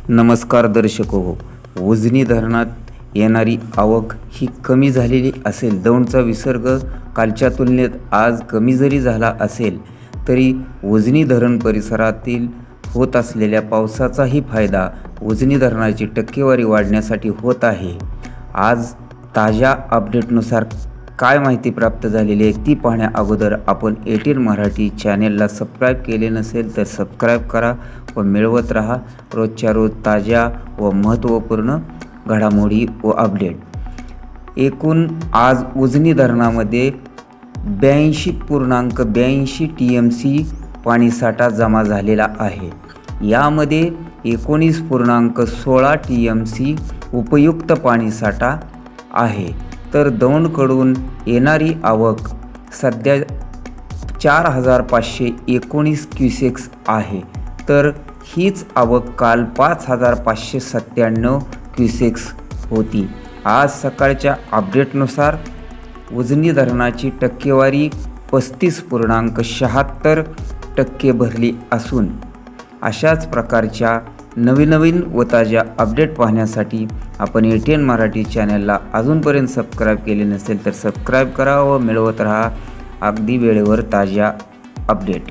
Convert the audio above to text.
नमस्कार दर्शक हो. उजनी धरणात येणारी आवक ही कमी झालेली असेल. दौंडचा विसर्ग कालच्या तुलनेत आज कमी जरी झाला असेल तरी उजनी धरण परिसरातील होत असलेल्या पावसाचाही फायदा उजनी धरणाची टक्केवारी वाढण्यासाठी होत आहे. आज ताज्या अपडेटनुसार काय माहिती प्राप्त झालेली आहे ती पाहण्या अगोदर आपण 18 मराठी चॅनेलला सबस्क्राईब केले नसेल तर सबस्क्राईब करा व मिळवत रहा रोजच्या रोज ताज्या व महत्त्वपूर्ण घडामोडी व अपडेट. एकूण आज उजनी धरणामध्ये 82.82 TMC पाणीसाठा जमा झालेला आहे. यामध्ये 19.16 TMC उपयुक्त पाणीसाठा आहे. तर दौंडकडून येणारी आवक सध्या 4,519 क्युसेक्स आहे. तर हीच आवक काल 5,597 क्युसेक्स होती. आज सकाळच्या अपडेटनुसार उजनी धरणाची टक्केवारी 35.76% भरली असून अशाच प्रकारच्या नवीन व ताज्या अपडेट पाहण्यासाठी आपण 18 मराठी चॅनलला अजूनपर्यंत सबस्क्राईब केले नसेल तर सबस्क्राईब करा व मिळवत रहा अगदी वेळेवर ताज्या अपडेट.